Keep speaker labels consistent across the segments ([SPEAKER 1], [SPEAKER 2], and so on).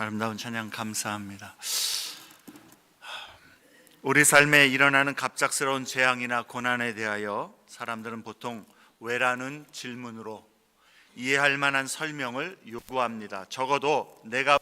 [SPEAKER 1] 아름다운 찬양 감사합니다. 우리 삶에 일어나는 갑작스러운 재앙이나 고난에 대하여 사람들은 보통 왜라는 질문으로 이해할 만한 설명을 요구합니다. 적어도 내가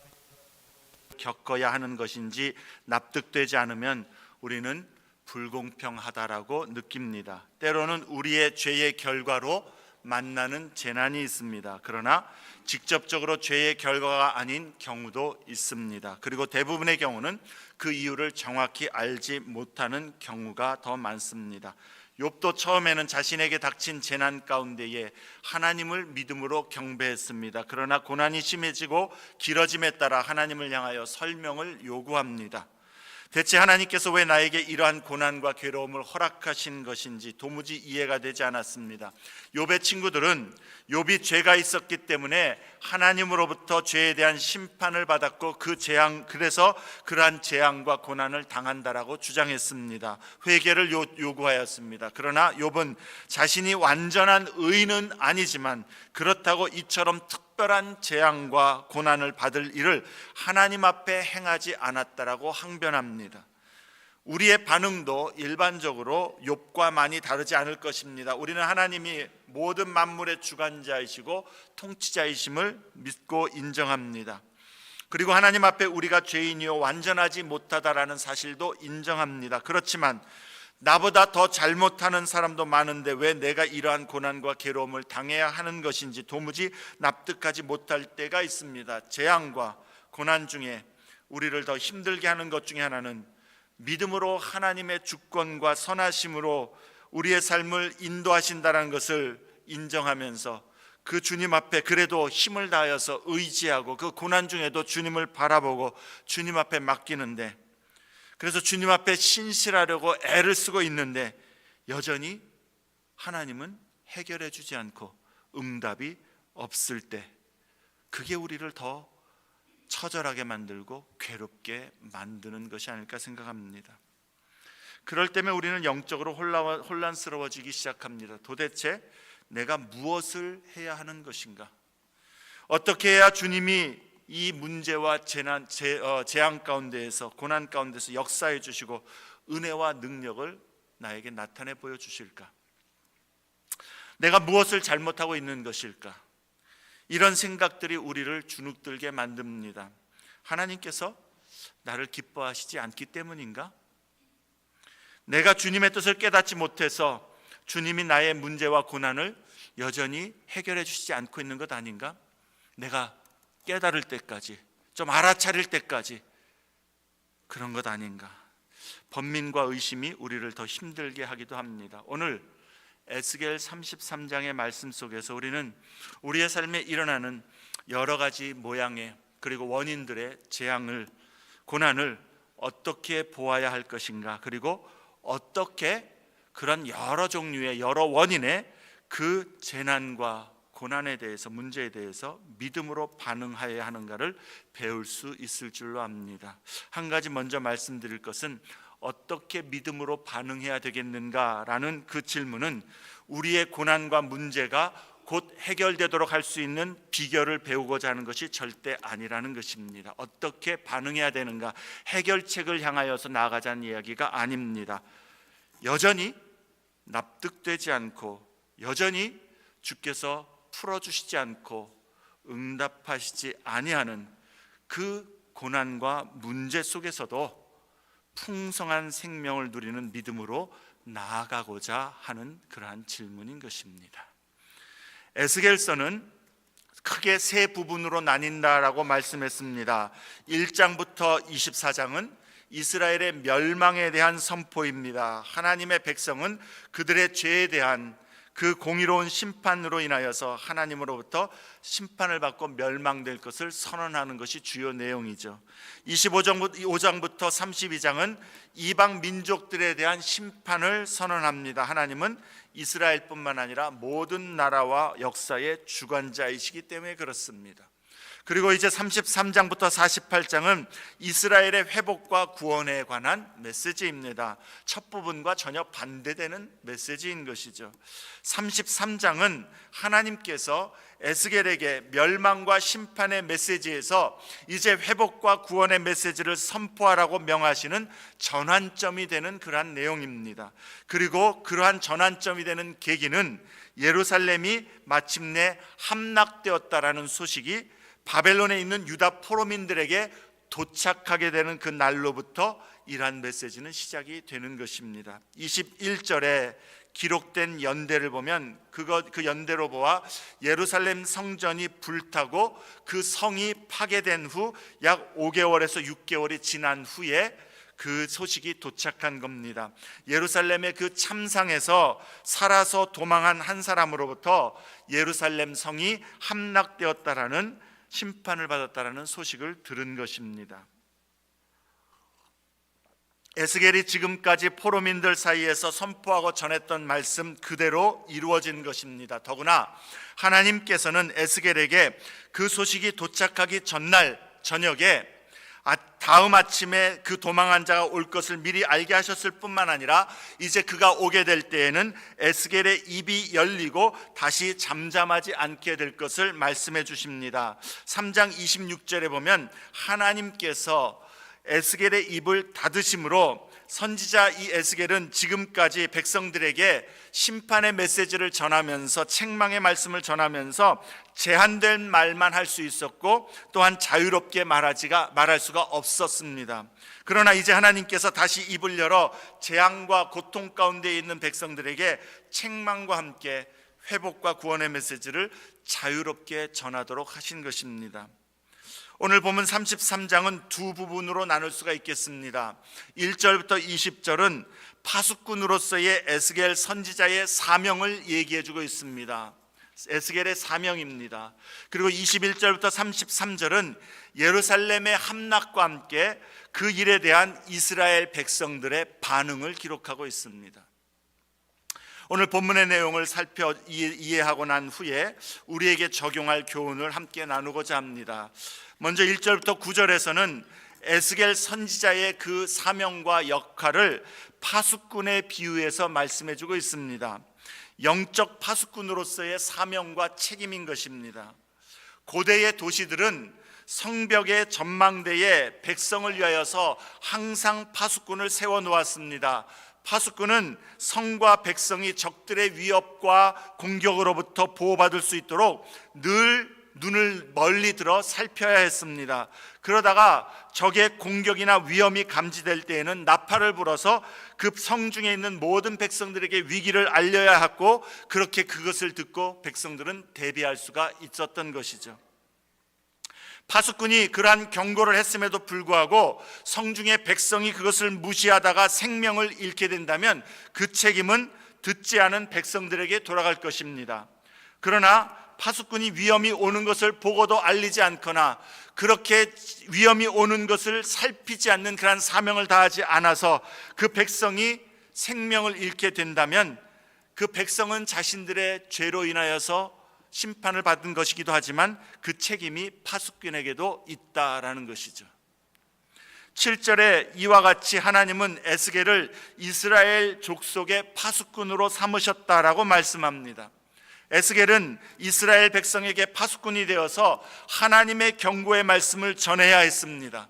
[SPEAKER 1] 겪어야 하는 것인지 납득되지 않으면 우리는 불공평하다라고 느낍니다. 때로는 우리의 죄의 결과로 만나는 재난이 있습니다. 그러나 직접적으로 죄의 결과가 아닌 경우도 있습니다. 그리고 대부분의 경우는 그 이유를 정확히 알지 못하는 경우가 더 많습니다. 욥도 처음에는 자신에게 닥친 재난 가운데에 하나님을 믿음으로 경배했습니다. 그러나 고난이 심해지고 길어짐에 따라 하나님을 향하여 설명을 요구합니다. 대체 하나님께서 왜 나에게 이러한 고난과 괴로움을 허락하신 것인지 도무지 이해가 되지 않았습니다. 욥의 친구들은 욥이 죄가 있었기 때문에 하나님으로부터 죄에 대한 심판을 받았고 그래서 그러한 재앙과 고난을 당한다라고 주장했습니다. 회개를 요구하였습니다. 그러나 욥은 자신이 완전한 의인은 아니지만 그렇다고 이처럼 특별한 재앙과 고난을 받을 일을 하나님 앞에 행하지 않았다라고 항변합니다. 우리의 반응도 일반적으로 욥과 많이 다르지 않을 것입니다. 우리는 하나님이 모든 만물의 주관자이시고 통치자이심을 믿고 인정합니다. 그리고 하나님 앞에 우리가 죄인이요 완전하지 못하다라는 사실도 인정합니다. 그렇지만 나보다 더 잘못하는 사람도 많은데 왜 내가 이러한 고난과 괴로움을 당해야 하는 것인지 도무지 납득하지 못할 때가 있습니다. 재앙과 고난 중에 우리를 더 힘들게 하는 것 중에 하나는 믿음으로 하나님의 주권과 선하심으로 우리의 삶을 인도하신다는 것을 인정하면서 그 주님 앞에 그래도 힘을 다하여서 의지하고 그 고난 중에도 주님을 바라보고 주님 앞에 맡기는데, 그래서 주님 앞에 신실하려고 애를 쓰고 있는데 여전히 하나님은 해결해 주지 않고 응답이 없을 때, 그게 우리를 더 처절하게 만들고 괴롭게 만드는 것이 아닐까 생각합니다. 그럴 때면 우리는 영적으로 혼란스러워지기 시작합니다. 도대체 내가 무엇을 해야 하는 것인가? 어떻게 해야 주님이 이 문제와 재앙 가운데에서, 고난 가운데서 역사해 주시고 은혜와 능력을 나에게 나타내 보여주실까? 내가 무엇을 잘못하고 있는 것일까? 이런 생각들이 우리를 주눅들게 만듭니다. 하나님께서 나를 기뻐하시지 않기 때문인가? 내가 주님의 뜻을 깨닫지 못해서 주님이 나의 문제와 고난을 여전히 해결해 주시지 않고 있는 것 아닌가? 내가 깨달을 때까지, 좀 알아차릴 때까지 그런 것 아닌가? 번민과 의심이 우리를 더 힘들게 하기도 합니다. 오늘 에스겔 33장의 말씀 속에서 우리는 우리의 삶에 일어나는 여러 가지 모양의 그리고 원인들의 재앙을, 고난을 어떻게 보아야 할 것인가, 그리고 어떻게 그런 여러 종류의 여러 원인의 그 재난과 고난에 대해서, 문제에 대해서 믿음으로 반응해야 하는가를 배울 수 있을 줄로 압니다. 한 가지 먼저 말씀드릴 것은 어떻게 믿음으로 반응해야 되겠는가라는 그 질문은 우리의 고난과 문제가 곧 해결되도록 할 수 있는 비결을 배우고자 하는 것이 절대 아니라는 것입니다. 어떻게 반응해야 되는가, 해결책을 향하여서 나아가자는 이야기가 아닙니다. 여전히 납득되지 않고 여전히 주께서 풀어주시지 않고 응답하시지 아니하는 그 고난과 문제 속에서도 풍성한 생명을 누리는 믿음으로 나아가고자 하는 그러한 질문인 것입니다. 에스겔서는 크게 세 부분으로 나뉜다라고 말씀했습니다. 1장부터 24장은 이스라엘의 멸망에 대한 선포입니다. 하나님의 백성은 그들의 죄에 대한 그 공의로운 심판으로 인하여서 하나님으로부터 심판을 받고 멸망될 것을 선언하는 것이 주요 내용이죠. 25장부터 32장은 이방 민족들에 대한 심판을 선언합니다. 하나님은 이스라엘뿐만 아니라 모든 나라와 역사의 주관자이시기 때문에 그렇습니다. 그리고 이제 33장부터 48장은 이스라엘의 회복과 구원에 관한 메시지입니다. 첫 부분과 전혀 반대되는 메시지인 것이죠. 33장은 하나님께서 에스겔에게 멸망과 심판의 메시지에서 이제 회복과 구원의 메시지를 선포하라고 명하시는 전환점이 되는 그러한 내용입니다. 그리고 그러한 전환점이 되는 계기는 예루살렘이 마침내 함락되었다라는 소식이 바벨론에 있는 유다 포로민들에게 도착하게 되는 그 날로부터 이러한 메시지는 시작이 되는 것입니다. 21절에 기록된 연대를 보면 그 연대로 보아 예루살렘 성전이 불타고 그 성이 파괴된 후 약 5개월에서 6개월이 지난 후에 그 소식이 도착한 겁니다. 예루살렘의 그 참상에서 살아서 도망한 한 사람으로부터 예루살렘 성이 함락되었다라는 심판을 받았다라는 소식을 들은 것입니다. 에스겔이 지금까지 포로민들 사이에서 선포하고 전했던 말씀 그대로 이루어진 것입니다. 더구나 하나님께서는 에스겔에게 그 소식이 도착하기 전날 저녁에 다음 아침에 그 도망한 자가 올 것을 미리 알게 하셨을 뿐만 아니라 이제 그가 오게 될 때에는 에스겔의 입이 열리고 다시 잠잠하지 않게 될 것을 말씀해 주십니다. 3장 26절에 보면 하나님께서 에스겔의 입을 닫으심으로 선지자 이 에스겔은 지금까지 백성들에게 심판의 메시지를 전하면서 책망의 말씀을 전하면서 제한된 말만 할 수 있었고 또한 자유롭게 말할 수가 없었습니다. 그러나 이제 하나님께서 다시 입을 열어 재앙과 고통 가운데 있는 백성들에게 책망과 함께 회복과 구원의 메시지를 자유롭게 전하도록 하신 것입니다. 오늘 보면 33장은 두 부분으로 나눌 수가 있겠습니다. 1절부터 20절은 파수꾼으로서의 에스겔 선지자의 사명을 얘기해 주고 있습니다. 에스겔의 사명입니다. 그리고 21절부터 33절은 예루살렘의 함락과 함께 그 일에 대한 이스라엘 백성들의 반응을 기록하고 있습니다. 오늘 본문의 내용을 살펴 이해하고 난 후에 우리에게 적용할 교훈을 함께 나누고자 합니다. 먼저 1절부터 9절에서는 에스겔 선지자의 그 사명과 역할을 파수꾼에 비유해서 말씀해 주고 있습니다. 영적 파수꾼으로서의 사명과 책임인 것입니다. 고대의 도시들은 성벽의 전망대에 백성을 위하여서 항상 파수꾼을 세워 놓았습니다. 파수꾼은 성과 백성이 적들의 위협과 공격으로부터 보호받을 수 있도록 늘 눈을 멀리 들어 살펴야 했습니다. 그러다가 적의 공격이나 위험이 감지될 때에는 나팔을 불어서 그 성중에 있는 모든 백성들에게 위기를 알려야 하고 그렇게 그것을 듣고 백성들은 대비할 수가 있었던 것이죠. 파수꾼이 그러한 경고를 했음에도 불구하고 성중의 백성이 그것을 무시하다가 생명을 잃게 된다면 그 책임은 듣지 않은 백성들에게 돌아갈 것입니다. 그러나 파수꾼이 위험이 오는 것을 보고도 알리지 않거나 그렇게 위험이 오는 것을 살피지 않는 그러한 사명을 다하지 않아서 그 백성이 생명을 잃게 된다면 그 백성은 자신들의 죄로 인하여서 심판을 받은 것이기도 하지만 그 책임이 파수꾼에게도 있다라는 것이죠. 7절에 이와 같이 하나님은 에스겔을 이스라엘 족속의 파수꾼으로 삼으셨다라고 말씀합니다. 에스겔은 이스라엘 백성에게 파수꾼이 되어서 하나님의 경고의 말씀을 전해야 했습니다.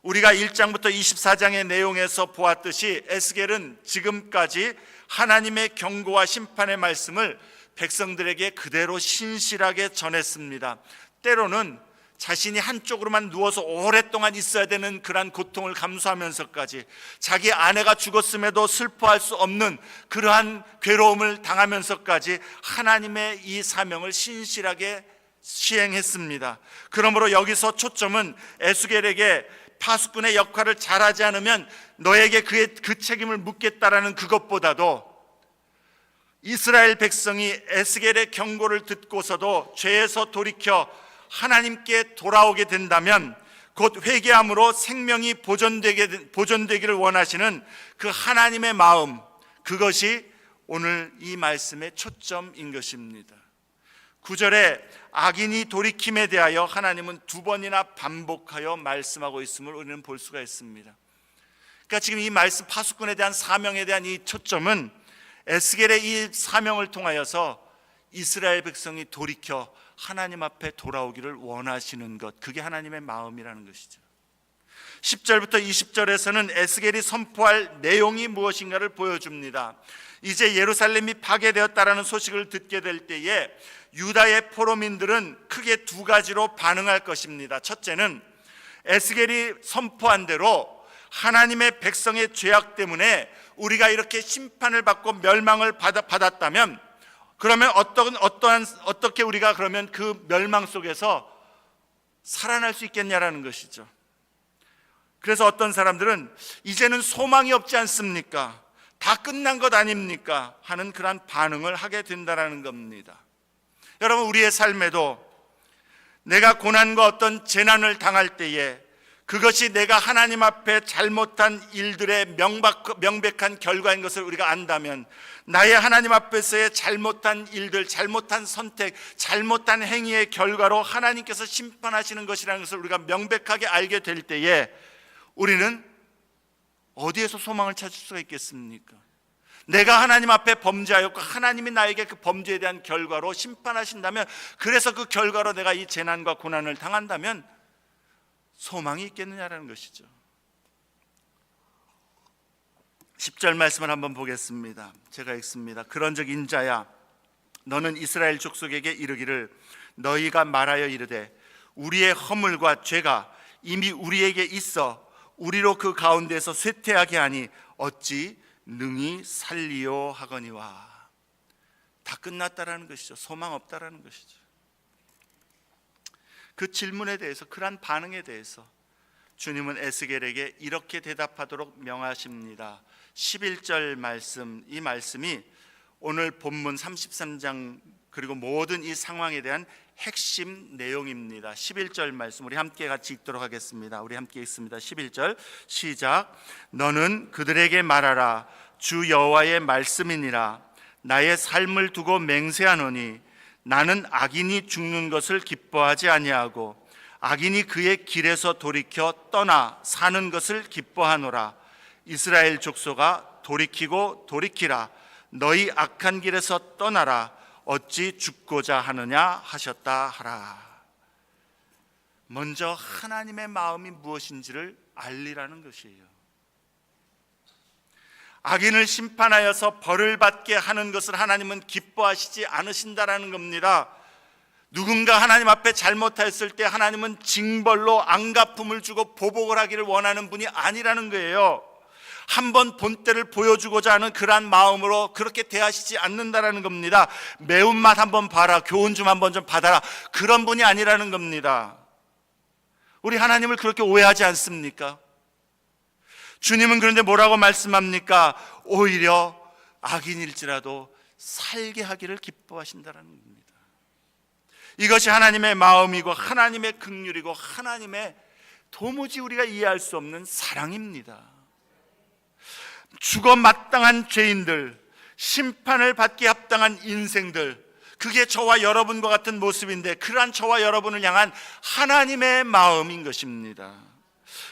[SPEAKER 1] 우리가 1장부터 24장의 내용에서 보았듯이 에스겔은 지금까지 하나님의 경고와 심판의 말씀을 백성들에게 그대로 신실하게 전했습니다. 때로는 자신이 한쪽으로만 누워서 오랫동안 있어야 되는 그러한 고통을 감수하면서까지 자기 아내가 죽었음에도 슬퍼할 수 없는 그러한 괴로움을 당하면서까지 하나님의 이 사명을 신실하게 시행했습니다. 그러므로 여기서 초점은 에스겔에게 파수꾼의 역할을 잘하지 않으면 너에게 그 책임을 묻겠다라는 그것보다도 이스라엘 백성이 에스겔의 경고를 듣고서도 죄에서 돌이켜 하나님께 돌아오게 된다면 곧 회개함으로 생명이 보존되기를 원하시는 그 하나님의 마음, 그것이 오늘 이 말씀의 초점인 것입니다. 9절에 악인이 돌이킴에 대하여 하나님은 두 번이나 반복하여 말씀하고 있음을 우리는 볼 수가 있습니다. 그러니까 지금 이 말씀, 파수꾼에 대한 사명에 대한 이 초점은 에스겔의 이 사명을 통하여서 이스라엘 백성이 돌이켜 하나님 앞에 돌아오기를 원하시는 것, 그게 하나님의 마음이라는 것이죠. 10절부터 20절에서는 에스겔이 선포할 내용이 무엇인가를 보여줍니다. 이제 예루살렘이 파괴되었다라는 소식을 듣게 될 때에 유다의 포로민들은 크게 두 가지로 반응할 것입니다. 첫째는 에스겔이 선포한 대로 하나님의 백성의 죄악 때문에 우리가 이렇게 심판을 받고 멸망을 받았다면, 그러면 어떻게 우리가 그러면 그 멸망 속에서 살아날 수 있겠냐라는 것이죠. 그래서 어떤 사람들은 이제는 소망이 없지 않습니까? 다 끝난 것 아닙니까? 하는 그런 반응을 하게 된다는 겁니다. 여러분, 우리의 삶에도 내가 고난과 어떤 재난을 당할 때에 그것이 내가 하나님 앞에 잘못한 일들의 명백한 결과인 것을 우리가 안다면, 나의 하나님 앞에서의 잘못한 일들, 잘못한 선택, 잘못한 행위의 결과로 하나님께서 심판하시는 것이라는 것을 우리가 명백하게 알게 될 때에 우리는 어디에서 소망을 찾을 수가 있겠습니까? 내가 하나님 앞에 범죄하였고 하나님이 나에게 그 범죄에 대한 결과로 심판하신다면, 그래서 그 결과로 내가 이 재난과 고난을 당한다면 소망이 있겠느냐라는 것이죠. 10절 말씀을 한번 보겠습니다. 제가 읽습니다. 그런즉 인자야, 너는 이스라엘 족속에게 이르기를, 너희가 말하여 이르되 우리의 허물과 죄가 이미 우리에게 있어 우리로 그 가운데서 쇠퇴하게 하니 어찌 능히 살리요 하거니와. 다 끝났다라는 것이죠. 소망 없다라는 것이죠. 그 질문에 대해서, 그러한 반응에 대해서 주님은 에스겔에게 이렇게 대답하도록 명하십니다. 11절 말씀, 이 말씀이 오늘 본문 33장 그리고 모든 이 상황에 대한 핵심 내용입니다. 11절 말씀 우리 함께 같이 읽도록 하겠습니다. 우리 함께 읽습니다. 11절 시작. 너는 그들에게 말하라. 주 여호와의 말씀이니라. 나의 삶을 두고 맹세하노니 나는 악인이 죽는 것을 기뻐하지 아니하고 악인이 그의 길에서 돌이켜 떠나 사는 것을 기뻐하노라. 이스라엘 족속아, 돌이키고 돌이키라. 너희 악한 길에서 떠나라. 어찌 죽고자 하느냐 하셨다 하라. 먼저 하나님의 마음이 무엇인지를 알리라는 것이에요. 악인을 심판하여서 벌을 받게 하는 것을 하나님은 기뻐하시지 않으신다라는 겁니다. 누군가 하나님 앞에 잘못했을 때 하나님은 징벌로 안갚음을 주고 보복을 하기를 원하는 분이 아니라는 거예요. 한번 본때를 보여주고자 하는 그러한 마음으로 그렇게 대하시지 않는다라는 겁니다. 매운맛 한번 봐라, 교훈 좀 한번 좀 받아라, 그런 분이 아니라는 겁니다. 우리 하나님을 그렇게 오해하지 않습니까? 주님은 그런데 뭐라고 말씀합니까? 오히려 악인일지라도 살게 하기를 기뻐하신다는 겁니다. 이것이 하나님의 마음이고 하나님의 긍휼이고 하나님의 도무지 우리가 이해할 수 없는 사랑입니다. 죽어 마땅한 죄인들, 심판을 받기 합당한 인생들, 그게 저와 여러분과 같은 모습인데 그러한 저와 여러분을 향한 하나님의 마음인 것입니다.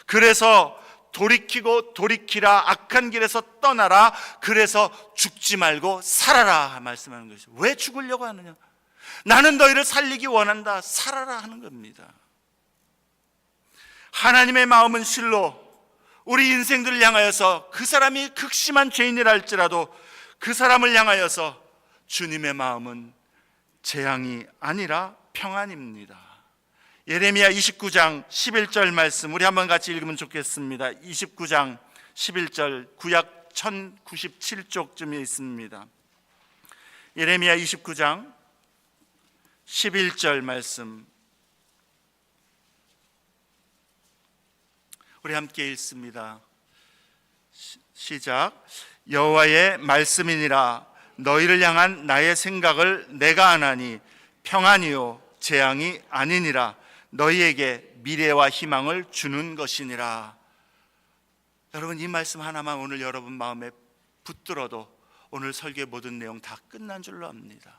[SPEAKER 1] 그래서 돌이키고 돌이키라, 악한 길에서 떠나라, 그래서 죽지 말고 살아라 말씀하는 것이죠. 왜 죽으려고 하느냐? 나는 너희를 살리기 원한다, 살아라 하는 겁니다. 하나님의 마음은 실로 우리 인생들을 향하여서, 그 사람이 극심한 죄인이라 할지라도 그 사람을 향하여서 주님의 마음은 재앙이 아니라 평안입니다. 예레미야 29장 11절 말씀 우리 한번 같이 읽으면 좋겠습니다. 29장 11절, 구약 1097쪽쯤에 있습니다. 예레미야 29장 11절 말씀 우리 함께 읽습니다. 시작. 여호와의 말씀이니라. 너희를 향한 나의 생각을 내가 아나니 평안이요 재앙이 아니니라. 너희에게 미래와 희망을 주는 것이니라. 여러분, 이 말씀 하나만 오늘 여러분 마음에 붙들어도 오늘 설교의 모든 내용 다 끝난 줄로 압니다.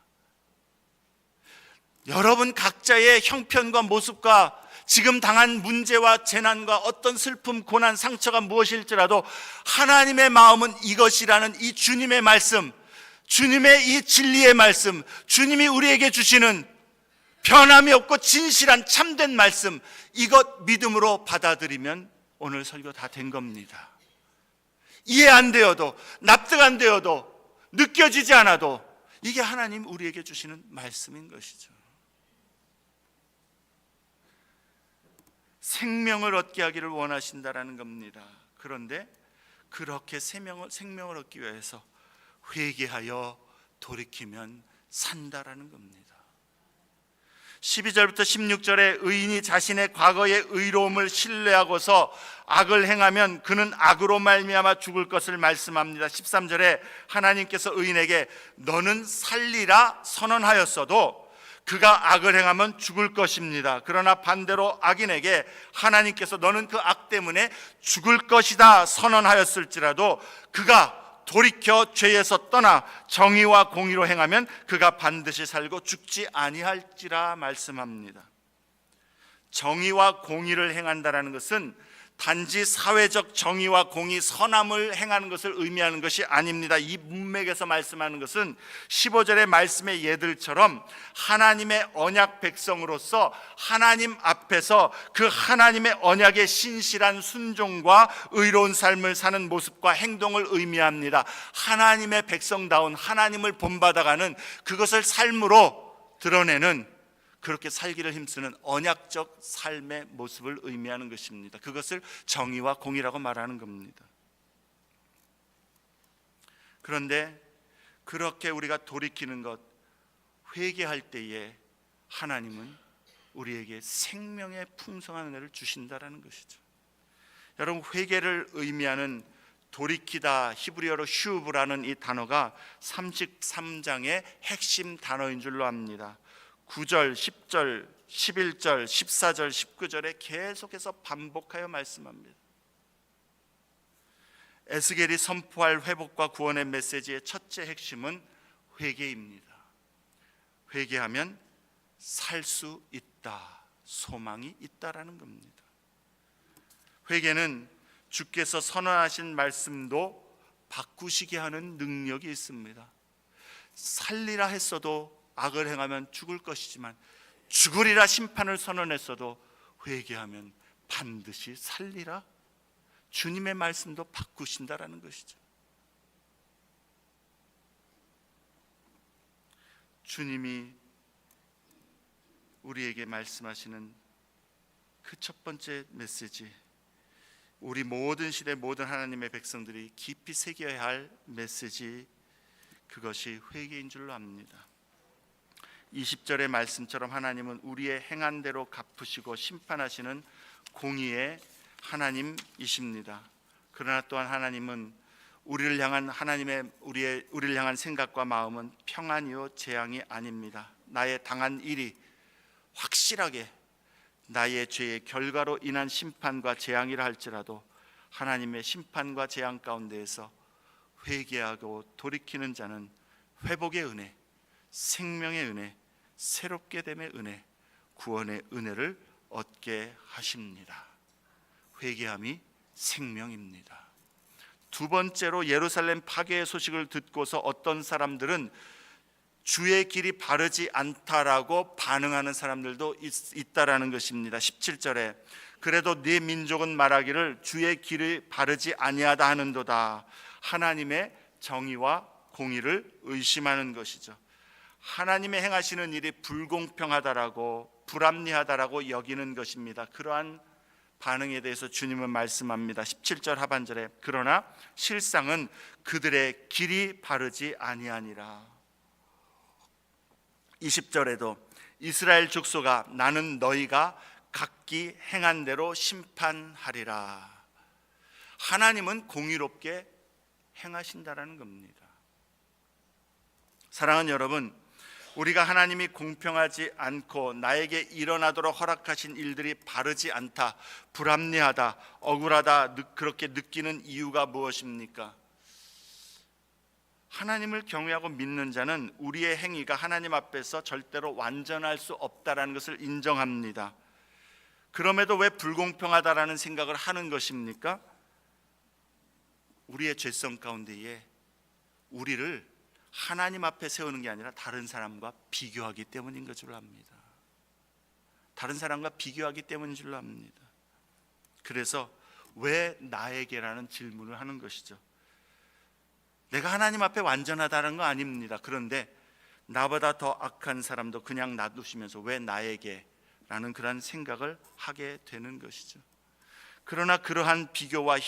[SPEAKER 1] 여러분 각자의 형편과 모습과 지금 당한 문제와 재난과 어떤 슬픔, 고난, 상처가 무엇일지라도 하나님의 마음은 이것이라는 이 주님의 말씀, 주님의 이 진리의 말씀, 주님이 우리에게 주시는 변함이 없고 진실한 참된 말씀, 이것 믿음으로 받아들이면 오늘 설교 다 된 겁니다. 이해 안 되어도, 납득 안 되어도, 느껴지지 않아도 이게 하나님 우리에게 주시는 말씀인 것이죠. 생명을 얻게 하기를 원하신다라는 겁니다. 그런데 그렇게 생명을 얻기 위해서 회개하여 돌이키면 산다라는 겁니다. 12절부터 16절에 의인이 자신의 과거의 의로움을 신뢰하고서 악을 행하면 그는 악으로 말미암아 죽을 것을 말씀합니다. 13절에 하나님께서 의인에게 너는 살리라 선언하였어도 그가 악을 행하면 죽을 것입니다. 그러나 반대로 악인에게 하나님께서 너는 그 악 때문에 죽을 것이다 선언하였을지라도 그가 돌이켜 죄에서 떠나 정의와 공의로 행하면 그가 반드시 살고 죽지 아니할지라 말씀합니다. 정의와 공의를 행한다라는 것은 단지 사회적 정의와 공의, 선함을 행하는 것을 의미하는 것이 아닙니다. 이 문맥에서 말씀하는 것은 15절의 말씀의 예들처럼 하나님의 언약 백성으로서 하나님 앞에서 그 하나님의 언약의 신실한 순종과 의로운 삶을 사는 모습과 행동을 의미합니다. 하나님의 백성다운 하나님을 본받아가는 그것을 삶으로 드러내는, 그렇게 살기를 힘쓰는 언약적 삶의 모습을 의미하는 것입니다. 그것을 정의와 공의라고 말하는 겁니다. 그런데 그렇게 우리가 돌이키는 것, 회개할 때에 하나님은 우리에게 생명의 풍성한 은혜를 주신다라는 것이죠. 여러분, 회개를 의미하는 돌이키다, 히브리어로 슈브라는 이 단어가 33장의 핵심 단어인 줄로 압니다. 9절, 10절, 11절, 14절, 19절에 계속해서 반복하여 말씀합니다. 에스겔이 선포할 회복과 구원의 메시지의 첫째 핵심은 회개입니다. 회개하면 살 수 있다, 소망이 있다라는 겁니다. 회개는 주께서 선언하신 말씀도 바꾸시게 하는 능력이 있습니다. 살리라 했어도 악을 행하면 죽을 것이지만 죽으리라 심판을 선언했어도 회개하면 반드시 살리라, 주님의 말씀도 바꾸신다라는 것이죠. 주님이 우리에게 말씀하시는 그 첫 번째 메시지, 우리 모든 시대 모든 하나님의 백성들이 깊이 새겨야 할 메시지, 그것이 회개인 줄로 압니다. 20절의 말씀처럼 하나님은 우리의 행한 대로 갚으시고 심판하시는 공의의 하나님이십니다. 그러나 또한 하나님은 우리를 향한 우리를 향한 생각과 마음은 평안이요 재앙이 아닙니다. 나의 당한 일이 확실하게 나의 죄의 결과로 인한 심판과 재앙이라 할지라도 하나님의 심판과 재앙 가운데에서 회개하고 돌이키는 자는 회복의 은혜, 생명의 은혜, 새롭게 됨의 은혜, 구원의 은혜를 얻게 하십니다. 회개함이 생명입니다. 두 번째로 예루살렘 파괴의 소식을 듣고서 어떤 사람들은 주의 길이 바르지 않다라고 반응하는 사람들도 있다라는 것입니다. 17절에 그래도 네 민족은 말하기를 주의 길이 바르지 아니하다 하는도다. 하나님의 정의와 공의를 의심하는 것이죠. 하나님의 행하시는 일이 불공평하다라고 불합리하다라고 여기는 것입니다. 그러한 반응에 대해서 주님은 말씀합니다. 17절 하반절에 그러나 실상은 그들의 길이 바르지 아니하니라. 20절에도 이스라엘 족속아 나는 너희가 각기 행한 대로 심판하리라. 하나님은 공의롭게 행하신다라는 겁니다. 사랑하는 여러분, 우리가 하나님이 공평하지 않고 나에게 일어나도록 허락하신 일들이 바르지 않다, 불합리하다, 억울하다 그렇게 느끼는 이유가 무엇입니까? 하나님을 경외하고 믿는 자는 우리의 행위가 하나님 앞에서 절대로 완전할 수 없다라는 것을 인정합니다. 그럼에도 왜 불공평하다라는 생각을 하는 것입니까? 우리의 죄성 가운데에 우리를 하나님 앞에 세우는 게 아니라 다른 사람과 비교하기 때문인 줄 압니다. 다른 사람과 비교하기 때문인 줄 압니다. 그래서 왜 나에게라는 질문을 하는 것이죠. 내가 하나님 앞에 완전하다는 거 아닙니다. 그런데 나보다 더 악한 사람도 그냥 놔두시면서 왜 나에게? 라는 그런 생각을 하게 되는 것이죠. 그러나 그러한 비교와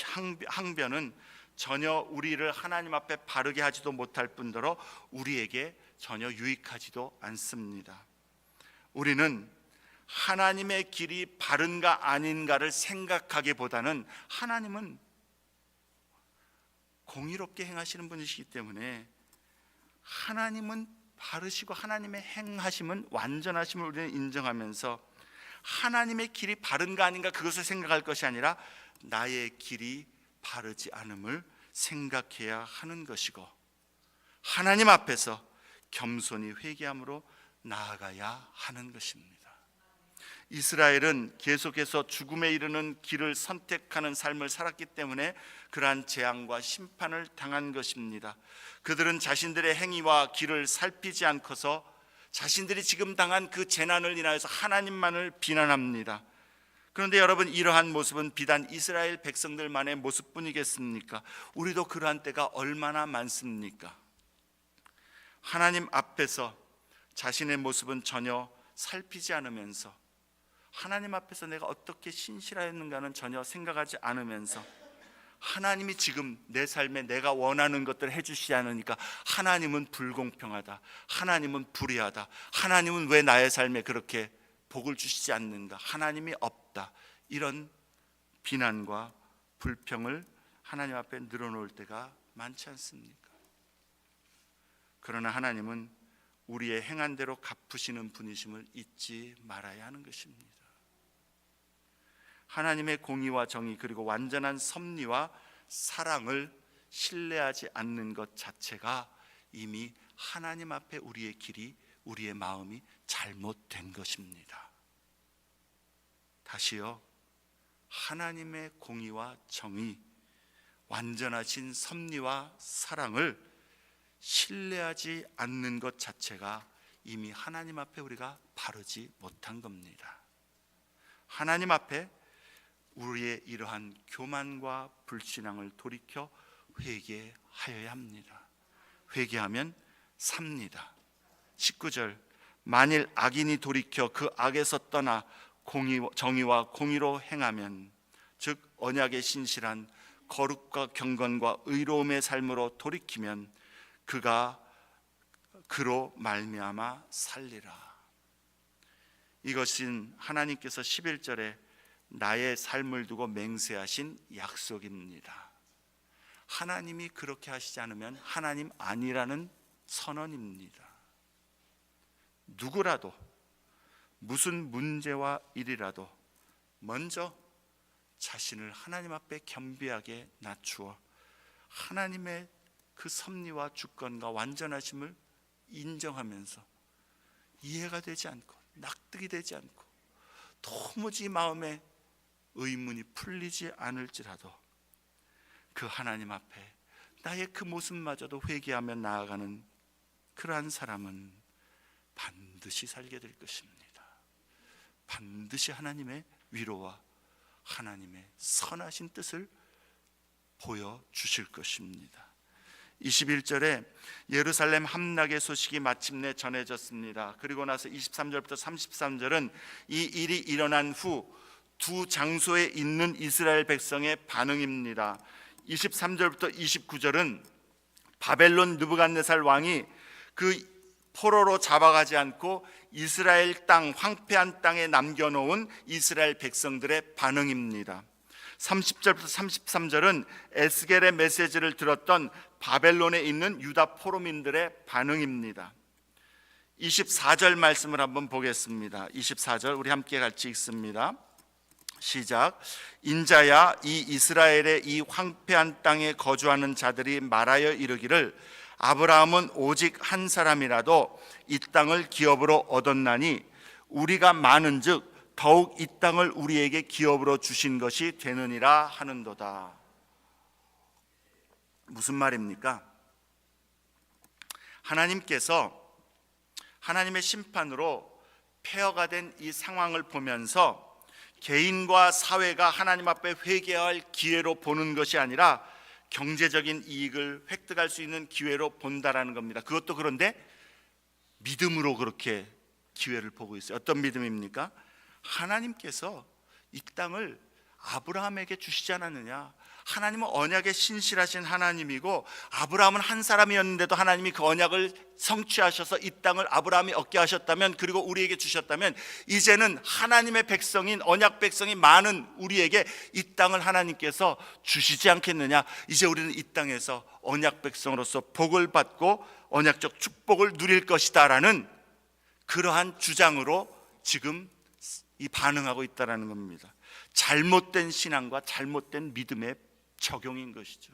[SPEAKER 1] 항변은 전혀 우리를 하나님 앞에 바르게 하지도 못할 뿐더러 우리에게 전혀 유익하지도 않습니다. 우리는 하나님의 길이 바른가 아닌가를 생각하기보다는 하나님은 공의롭게 행하시는 분이시기 때문에 하나님은 바르시고 하나님의 행하심은 완전하심을 우리는 인정하면서 하나님의 길이 바른가 아닌가 그것을 생각할 것이 아니라 나의 길이 바르지 않음을 생각해야 하는 것이고 하나님 앞에서 겸손히 회개함으로 나아가야 하는 것입니다. 이스라엘은 계속해서 죽음에 이르는 길을 선택하는 삶을 살았기 때문에 그러한 재앙과 심판을 당한 것입니다. 그들은 자신들의 행위와 길을 살피지 않고서 자신들이 지금 당한 그 재난을 인하여서 하나님만을 비난합니다. 그런데 여러분, 이러한 모습은 비단 이스라엘 백성들만의 모습뿐이겠습니까? 우리도 그러한 때가 얼마나 많습니까? 하나님 앞에서 자신의 모습은 전혀 살피지 않으면서 하나님 앞에서 내가 어떻게 신실하였는가는 전혀 생각하지 않으면서 하나님이 지금 내 삶에 내가 원하는 것들을 해주시지 않으니까 하나님은 불공평하다, 하나님은 불의하다, 하나님은 왜 나의 삶에 그렇게 복을 주시지 않는가, 하나님이 없다, 이런 비난과 불평을 하나님 앞에 늘어놓을 때가 많지 않습니까? 그러나 하나님은 우리의 행한 대로 갚으시는 분이심을 잊지 말아야 하는 것입니다. 하나님의 공의와 정의 그리고 완전한 섭리와 사랑을 신뢰하지 않는 것 자체가 이미 하나님 앞에 우리의 길이, 우리의 마음이 잘못된 것입니다. 다시요, 하나님의 공의와 정의, 완전하신 섭리와 사랑을 신뢰하지 않는 것 자체가 이미 하나님 앞에 우리가 바르지 못한 겁니다. 하나님 앞에 우리의 이러한 교만과 불신앙을 돌이켜 회개하여야 합니다. 회개하면 삽니다. 19절, 만일 악인이 돌이켜 그 악에서 떠나 정의와 공의로 행하면, 즉 언약에 신실한 거룩과 경건과 의로움의 삶으로 돌이키면 그가 그로 말미암아 살리라. 이것은 하나님께서 11절에 나의 삶을 두고 맹세하신 약속입니다. 하나님이 그렇게 하시지 않으면 하나님 아니라는 선언입니다. 누구라도 무슨 문제와 일이라도 먼저 자신을 하나님 앞에 겸비하게 낮추어 하나님의 그 섭리와 주권과 완전하심을 인정하면서 이해가 되지 않고 납득이 되지 않고 도무지 마음에 의문이 풀리지 않을지라도 그 하나님 앞에 나의 그 모습마저도 회개하며 나아가는 그러한 사람은 반드시 살게 될 것입니다. 반드시 하나님의 위로와 하나님의 선하신 뜻을 보여주실 것입니다. 21절에 예루살렘 함락의 소식이 마침내 전해졌습니다. 그리고 나서 23절부터 33절은 이 일이 일어난 후 두 장소에 있는 이스라엘 백성의 반응입니다. 23절부터 29절은 바벨론 느부갓네살 왕이 그 포로로 잡아가지 않고 이스라엘 땅, 황폐한 땅에 남겨놓은 이스라엘 백성들의 반응입니다. 30절부터 33절은 에스겔의 메시지를 들었던 바벨론에 있는 유다 포로민들의 반응입니다. 24절 말씀을 한번 보겠습니다. 24절 우리 함께 같이 읽습니다. 시작. 인자야, 이 이스라엘의 이 황폐한 땅에 거주하는 자들이 말하여 이르기를 아브라함은 오직 한 사람이라도 이 땅을 기업으로 얻었나니 우리가 많은즉 더욱 이 땅을 우리에게 기업으로 주신 것이 되느니라 하는도다. 무슨 말입니까? 하나님께서 하나님의 심판으로 폐허가 된 이 상황을 보면서 개인과 사회가 하나님 앞에 회개할 기회로 보는 것이 아니라 경제적인 이익을 획득할 수 있는 기회로 본다라는 겁니다. 그것도 그런데 믿음으로 그렇게 기회를 보고 있어요. 어떤 믿음입니까? 하나님께서 이 땅을 아브라함에게 주시지 않았느냐? 하나님은 언약에 신실하신 하나님이고 아브라함은 한 사람이었는데도 하나님이 그 언약을 성취하셔서 이 땅을 아브라함이 얻게 하셨다면, 그리고 우리에게 주셨다면, 이제는 하나님의 백성인 언약 백성이 많은 우리에게 이 땅을 하나님께서 주시지 않겠느냐? 이제 우리는 이 땅에서 언약 백성으로서 복을 받고 언약적 축복을 누릴 것이다 라는 그러한 주장으로 지금 이 반응하고 있다는 겁니다. 잘못된 신앙과 잘못된 믿음의 적용인 것이죠.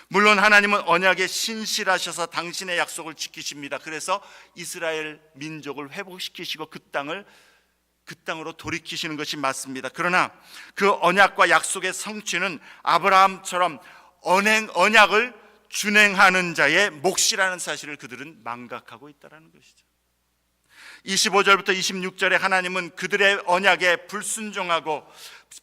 [SPEAKER 1] 물론 하나님은 언약에 신실하셔서 당신의 약속을 지키십니다. 그래서 이스라엘 민족을 회복시키시고 그 땅으로 돌이키시는 것이 맞습니다. 그러나 그 언약과 약속의 성취는 아브라함처럼 언약을 준행하는 자의 몫이라는 사실을 그들은 망각하고 있다는 것이죠. 25절부터 26절에 하나님은 그들의 언약에 불순종하고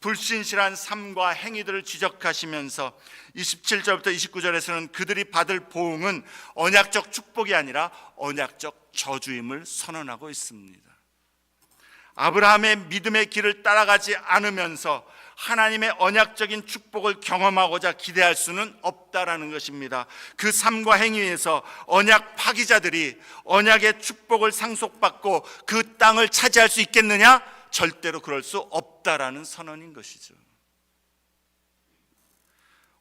[SPEAKER 1] 불신실한 삶과 행위들을 지적하시면서 27절부터 29절에서는 그들이 받을 보응은 언약적 축복이 아니라 언약적 저주임을 선언하고 있습니다. 아브라함의 믿음의 길을 따라가지 않으면서 하나님의 언약적인 축복을 경험하고자 기대할 수는 없다라는 것입니다. 그 삶과 행위에서 언약 파기자들이 언약의 축복을 상속받고 그 땅을 차지할 수 있겠느냐? 절대로 그럴 수 없다라는 선언인 것이죠.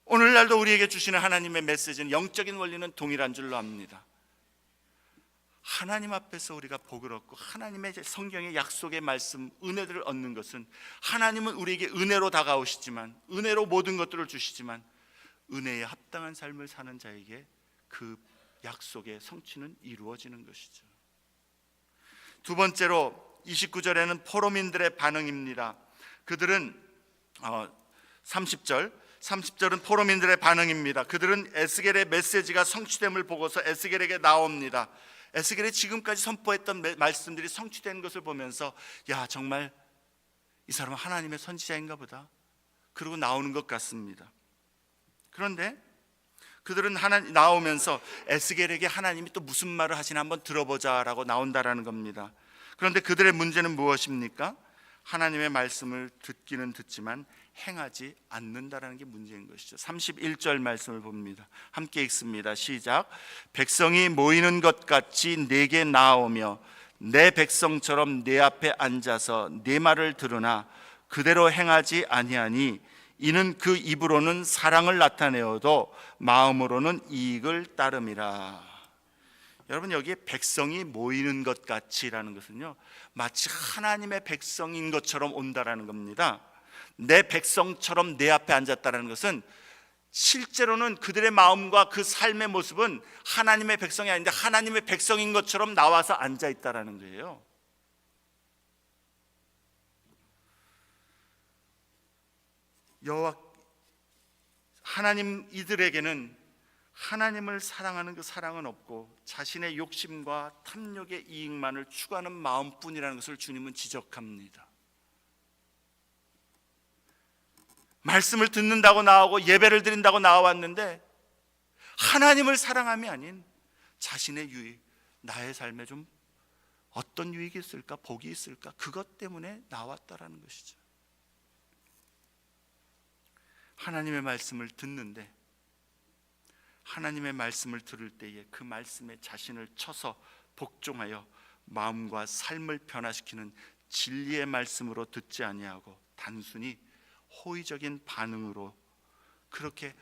[SPEAKER 1] 오늘날도 우리에게 주시는 하나님의 메시지는 영적인 원리는 동일한 줄로 압니다. 하나님 앞에서 우리가 복을 얻고 하나님의 성경의 약속의 말씀, 은혜들을 얻는 것은, 하나님은 우리에게 은혜로 다가오시지만, 은혜로 모든 것들을 주시지만, 은혜에 합당한 삶을 사는 자에게 그 약속의 성취는 이루어지는 것이죠. 두 번째로 29절에는 포로민들의 반응입니다. 그들은 30절은 포로민들의 반응입니다. 그들은 에스겔의 메시지가 성취됨을 보고서 에스겔에게 나옵니다. 에스겔이 지금까지 선포했던 말씀들이 성취된 것을 보면서, 야, 정말 이 사람은 하나님의 선지자인가 보다, 그러고 나오는 것 같습니다. 그런데 그들은 나오면서 에스겔에게 하나님이 또 무슨 말을 하시나 한번 들어보자라고 나온다라는 겁니다. 그런데 그들의 문제는 무엇입니까? 하나님의 말씀을 듣기는 듣지만 행하지 않는다라는 게 문제인 것이죠. 31절 말씀을 봅니다. 함께 읽습니다. 시작. 백성이 모이는 것 같이 내게 나오며 내 백성처럼 내 앞에 앉아서 내 말을 들으나 그대로 행하지 아니하니 이는 그 입으로는 사랑을 나타내어도 마음으로는 이익을 따름이라. 여러분, 여기에 백성이 모이는 것 같이라는 것은요, 마치 하나님의 백성인 것처럼 온다라는 겁니다. 내 백성처럼 내 앞에 앉았다는 것은 실제로는 그들의 마음과 그 삶의 모습은 하나님의 백성이 아닌데 하나님의 백성인 것처럼 나와서 앉아 있다라는 거예요. 하나님 이들에게는 하나님을 사랑하는 그 사랑은 없고 자신의 욕심과 탐욕의 이익만을 추구하는 마음뿐이라는 것을 주님은 지적합니다. 말씀을 듣는다고 나오고 예배를 드린다고 나왔는데 하나님을 사랑함이 아닌 자신의 유익, 나의 삶에 좀 어떤 유익이 있을까, 복이 있을까, 그것 때문에 나왔다라는 것이죠. 하나님의 말씀을 듣는데 하나님의 말씀을 들을 때에 그 말씀에 자신을 쳐서 복종하여 마음과 삶을 변화시키는 진리의 말씀으로 듣지 아니하고 단순히 호의적인 반응으로 그렇게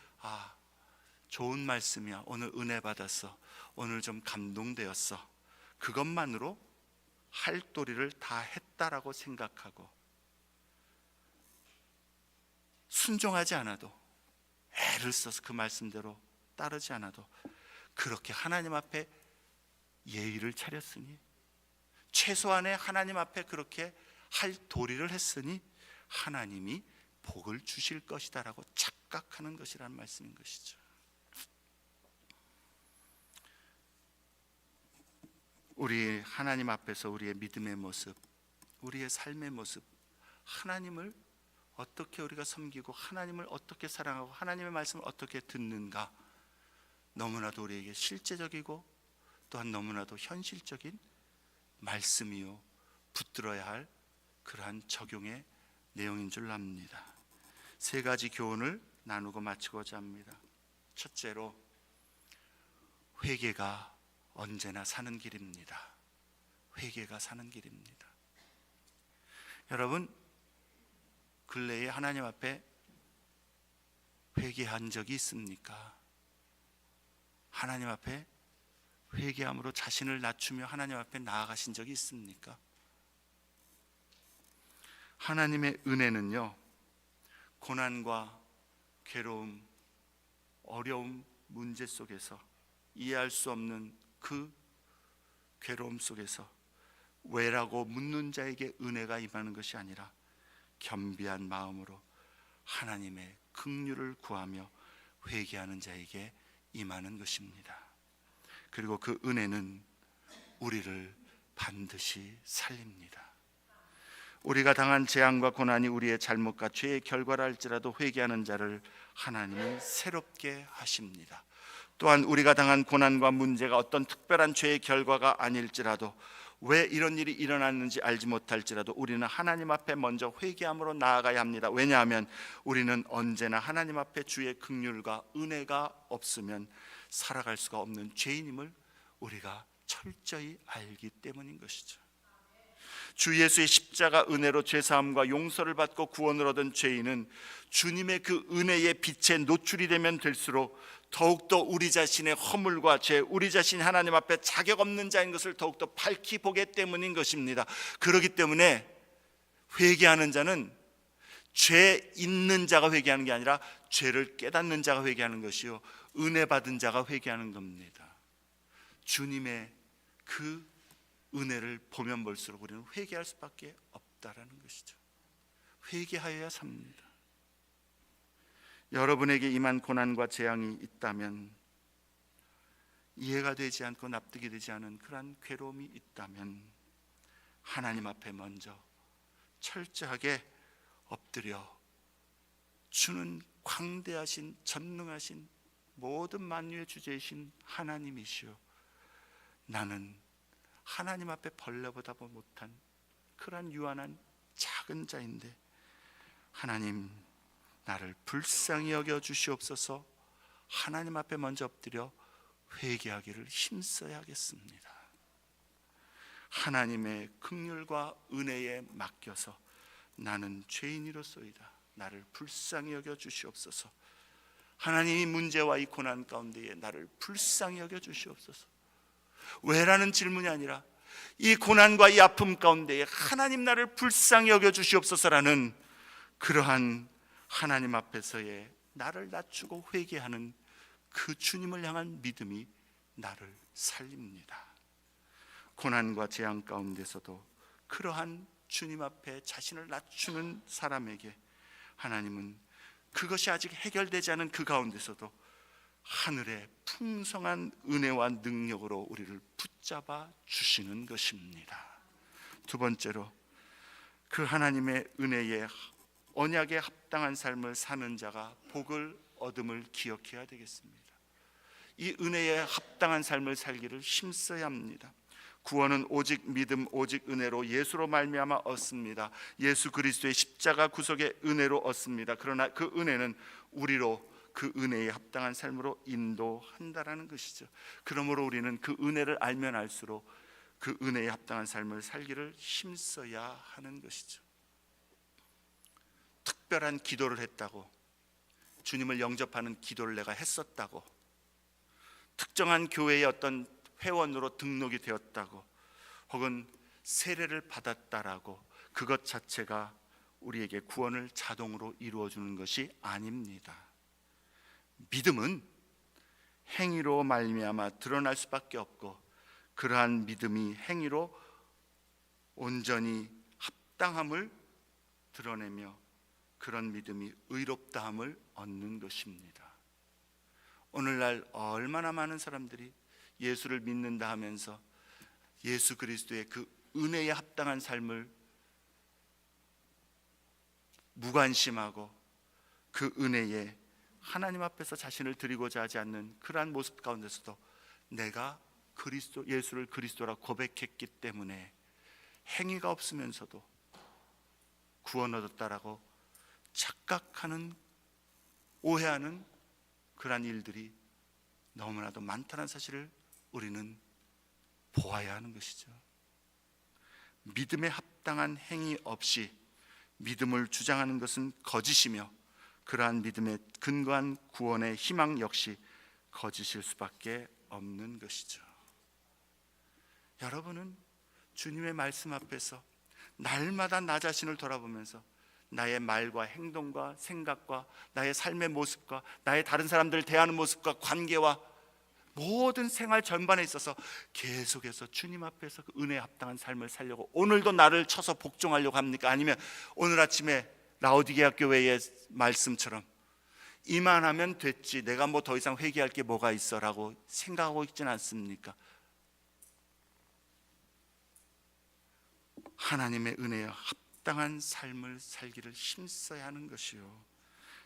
[SPEAKER 1] 좋은 말씀이야, 오늘 은혜 받았어, 오늘 좀 감동되었어, 그것만으로 할 도리를 다 했다라고 생각하고 순종하지 않아도 애를 써서 그 말씀대로 따르지 않아도 그렇게 하나님 앞에 예의를 차렸으니, 최소한의 하나님 앞에 그렇게 할 도리를 했으니 하나님이 복을 주실 것이다라고 착각하는 것이라는 말씀인 것이죠. 우리 하나님 앞에서 우리의 믿음의 모습, 우리의 삶의 모습, 하나님을 어떻게 우리가 섬기고 하나님을 어떻게 사랑하고 하나님의 말씀을 어떻게 듣는가, 너무나도 우리에게 실제적이고 또한 너무나도 현실적인 말씀이요 붙들어야 할 그러한 적용의 내용인 줄 압니다. 세 가지 교훈을 나누고 마치고자 합니다. 첫째로, 회개가 언제나 사는 길입니다. 회개가 사는 길입니다. 여러분, 근래에 하나님 앞에 회개한 적이 있습니까? 하나님 앞에 회개함으로 자신을 낮추며 하나님 앞에 나아가신 적이 있습니까? 하나님의 은혜는요, 고난과 괴로움, 어려움, 문제 속에서, 이해할 수 없는 그 괴로움 속에서 왜라고 묻는 자에게 은혜가 임하는 것이 아니라 겸비한 마음으로 하나님의 긍휼을 구하며 회개하는 자에게 임하는 것입니다. 그리고 그 은혜는 우리를 반드시 살립니다. 우리가 당한 재앙과 고난이 우리의 잘못과 죄의 결과라 할지라도 회개하는 자를 하나님은 새롭게 하십니다. 또한 우리가 당한 고난과 문제가 어떤 특별한 죄의 결과가 아닐지라도, 왜 이런 일이 일어났는지 알지 못할지라도 우리는 하나님 앞에 먼저 회개함으로 나아가야 합니다. 왜냐하면 우리는 언제나 하나님 앞에 주의 긍휼과 은혜가 없으면 살아갈 수가 없는 죄인임을 우리가 철저히 알기 때문인 것이죠. 주 예수의 십자가 은혜로 죄사함과 용서를 받고 구원을 얻은 죄인은 주님의 그 은혜의 빛에 노출이 되면 될수록 더욱더 우리 자신의 허물과 죄, 우리 자신이 하나님 앞에 자격 없는 자인 것을 더욱더 밝히 보기 때문인 것입니다. 그렇기 때문에 회개하는 자는 죄 있는 자가 회개하는 게 아니라 죄를 깨닫는 자가 회개하는 것이요, 은혜 받은 자가 회개하는 겁니다. 주님의 그 은혜를 보면 볼수록 우리는 회개할 수밖에 없다라는 것이죠. 회개하여야 삽니다. 여러분에게 임한 고난과 재앙이 있다면, 이해가 되지 않고 납득이 되지 않은 그러한 괴로움이 있다면 하나님 앞에 먼저 철저하게 엎드려 주는 광대하신 전능하신 모든 만유의 주제이신 하나님이시오, 나는 하나님 앞에 벌레보다 못한 그러한 유한한 작은 자인데 하나님, 나를 불쌍히 여겨 주시옵소서, 하나님 앞에 먼저 엎드려 회개하기를 힘써야 하겠습니다. 하나님의 긍휼과 은혜에 맡겨서 나는 죄인이로소이다, 나를 불쌍히 여겨 주시옵소서, 하나님이 문제와 이 고난 가운데에 나를 불쌍히 여겨 주시옵소서. 왜라는 질문이 아니라 이 고난과 이 아픔 가운데에 하나님 나를 불쌍히 여겨 주시옵소서라는 그러한 하나님 앞에서의 나를 낮추고 회개하는 그 주님을 향한 믿음이 나를 살립니다. 고난과 재앙 가운데서도 그러한 주님 앞에 자신을 낮추는 사람에게 하나님은 그것이 아직 해결되지 않은 그 가운데서도 하늘의 풍성한 은혜와 능력으로 우리를 붙잡아 주시는 것입니다. 두 번째로, 그 하나님의 은혜의 언약에 합당한 삶을 사는 자가 복을 얻음을 기억해야 되겠습니다. 이 은혜에 합당한 삶을 살기를 힘써야 합니다. 구원은 오직 믿음, 오직 은혜로 예수로 말미암아 얻습니다. 예수 그리스도의 십자가 구속의 은혜로 얻습니다. 그러나 그 은혜는 우리로 그 은혜에 합당한 삶으로 인도한다라는 것이죠. 그러므로 우리는 그 은혜를 알면 알수록 그 은혜에 합당한 삶을 살기를 힘써야 하는 것이죠. 특별한 기도를 했다고, 주님을 영접하는 기도를 내가 했었다고, 특정한 교회의 어떤 회원으로 등록이 되었다고, 혹은 세례를 받았다라고 그것 자체가 우리에게 구원을 자동으로 이루어주는 것이 아닙니다. 믿음은 행위로 말미암아 드러날 수밖에 없고, 그러한 믿음이 행위로 온전히 합당함을 드러내며 그런 믿음이 의롭다함을 얻는 것입니다. 오늘날 얼마나 많은 사람들이 예수를 믿는다 하면서 예수 그리스도의 그 은혜에 합당한 삶을 무관심하고 그 은혜에 하나님 앞에서 자신을 드리고자 하지 않는 그러한 모습 가운데서도 내가 그리스도, 예수를 그리스도라 고백했기 때문에 행위가 없으면서도 구원 얻었다라고 착각하는, 오해하는 그러한 일들이 너무나도 많다는 사실을 우리는 보아야 하는 것이죠. 믿음에 합당한 행위 없이 믿음을 주장하는 것은 거짓이며, 그러한 믿음에 근거한 구원의 희망 역시 거짓일 수밖에 없는 것이죠. 여러분은 주님의 말씀 앞에서 날마다 나 자신을 돌아보면서 나의 말과 행동과 생각과 나의 삶의 모습과 나의 다른 사람들을 대하는 모습과 관계와 모든 생활 전반에 있어서 계속해서 주님 앞에서 그 은혜에 합당한 삶을 살려고 오늘도 나를 쳐서 복종하려고 합니까? 아니면 오늘 아침에 라오디게아 교회의 말씀처럼 이만하면 됐지, 내가 뭐 더 이상 회개할 게 뭐가 있어 라고 생각하고 있지는 않습니까? 하나님의 은혜에 합당한 삶을 살기를 힘써야 하는 것이요,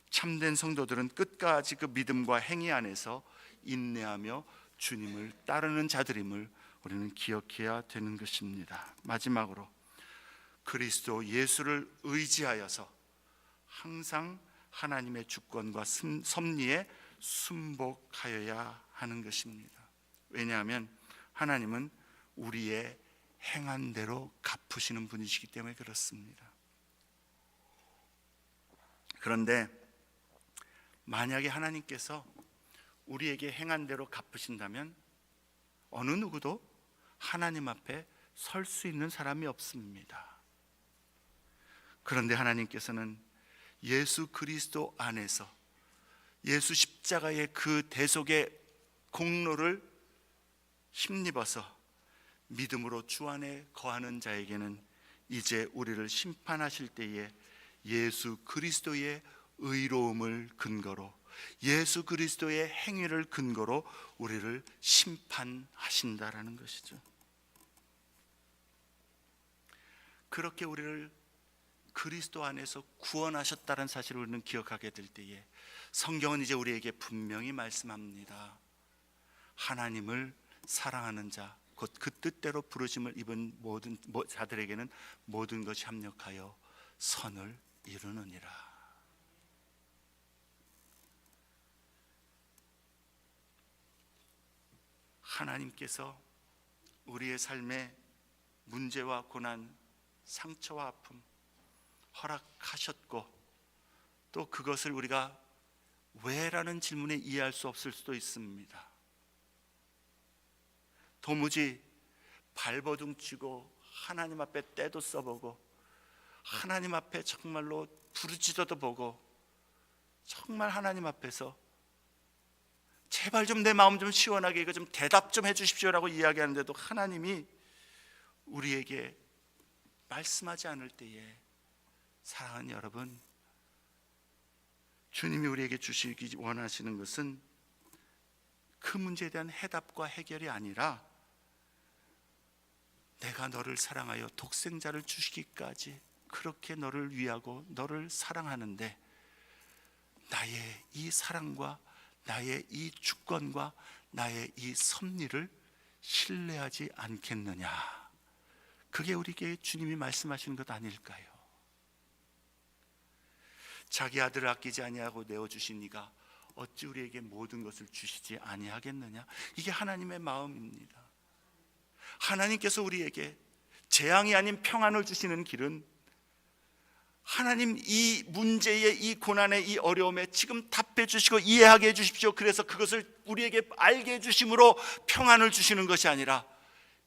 [SPEAKER 1] 참된 성도들은 끝까지 그 믿음과 행위 안에서 인내하며 주님을 따르는 자들임을 우리는 기억해야 되는 것입니다. 마지막으로 그리스도 예수를 의지하여서 항상 하나님의 주권과 섭리에 순복하여야 하는 것입니다. 왜냐하면 하나님은 우리의 행한 대로 갚으시는 분이시기 때문에 그렇습니다. 그런데 만약에 하나님께서 우리에게 행한 대로 갚으신다면 어느 누구도 하나님 앞에 설 수 있는 사람이 없습니다. 그런데 하나님께서는 예수 그리스도 안에서 예수 십자가의 그 대속의 공로를 힘입어서 믿음으로 주 안에 거하는 자에게는 이제 우리를 심판하실 때에 예수 그리스도의 의로움을 근거로, 예수 그리스도의 행위를 근거로 우리를 심판하신다라는 것이죠. 그렇게 우리를 그리스도 안에서 구원하셨다는 사실을 우리는 기억하게 될 때에 성경은 이제 우리에게 분명히 말씀합니다. 하나님을 사랑하는 자, 곧 그 뜻대로 부르심을 입은 모든 자들에게는 모든 것이 합력하여 선을 이루느니라. 하나님께서 우리의 삶의 문제와 고난, 상처와 아픔 허락하셨고, 또 그것을 우리가 왜라는 질문에 이해할 수 없을 수도 있습니다. 도무지 발버둥 치고 하나님 앞에 때도 써보고 하나님 앞에 정말로 부르짖어도 보고 정말 하나님 앞에서 제발 좀 내 마음 좀 시원하게 이거 좀 대답 좀 해주십시오라고 이야기하는데도 하나님이 우리에게 말씀하지 않을 때에, 사랑하는 여러분, 주님이 우리에게 주시기 원하시는 것은 그 문제에 대한 해답과 해결이 아니라 내가 너를 사랑하여 독생자를 주시기까지 그렇게 너를 위하고 너를 사랑하는데 나의 이 사랑과 나의 이 주권과 나의 이 섭리를 신뢰하지 않겠느냐, 그게 우리에게 주님이 말씀하시는 것 아닐까요? 자기 아들을 아끼지 아니하고 내어주신 이가 어찌 우리에게 모든 것을 주시지 아니하겠느냐, 이게 하나님의 마음입니다. 하나님께서 우리에게 재앙이 아닌 평안을 주시는 길은 하나님 이 문제에, 이 고난에, 이 어려움에 지금 답해 주시고 이해하게 해 주십시오, 그래서 그것을 우리에게 알게 해 주심으로 평안을 주시는 것이 아니라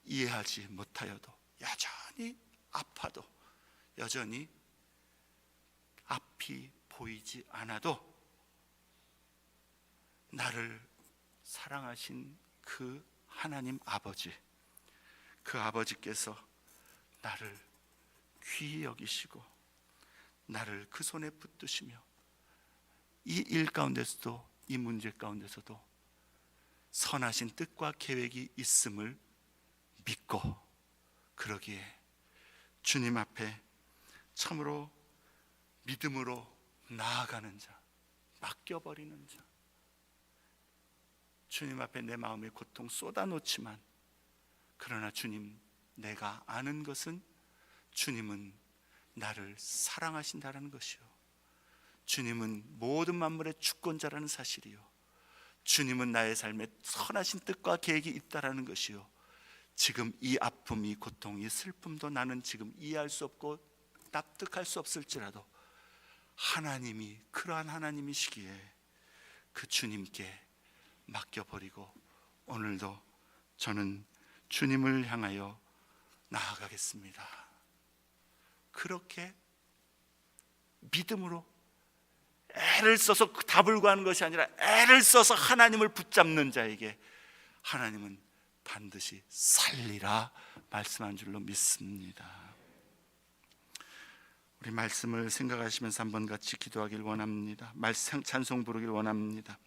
[SPEAKER 1] 이해하지 못하여도 여전히 아파도 여전히 앞이 보이지 않아도 나를 사랑하신 그 하나님 아버지, 그 아버지께서 나를 귀히 여기시고 나를 그 손에 붙드시며 이 일 가운데서도, 이 문제 가운데서도 선하신 뜻과 계획이 있음을 믿고, 그러기에 주님 앞에 참으로 믿음으로 나아가는 자, 맡겨버리는 자, 주님 앞에 내 마음의 고통 쏟아놓지만, 그러나 주님, 내가 아는 것은 주님은 나를 사랑하신다는 것이요, 주님은 모든 만물의 주권자라는 사실이요, 주님은 나의 삶에 선하신 뜻과 계획이 있다라는 것이요, 지금 이 아픔, 이 고통, 이 슬픔도 나는 지금 이해할 수 없고 납득할 수 없을지라도 하나님이 그러한 하나님이시기에 그 주님께 맡겨버리고 오늘도 저는 주님을 향하여 나아가겠습니다. 그렇게 믿음으로 애를 써서 답을 구하는 것이 아니라 애를 써서 하나님을 붙잡는 자에게 하나님은 반드시 살리라 말씀한 줄로 믿습니다. 우리 말씀을 생각하시면서 한번 같이 기도하길 원합니다. 찬송 부르길 원합니다.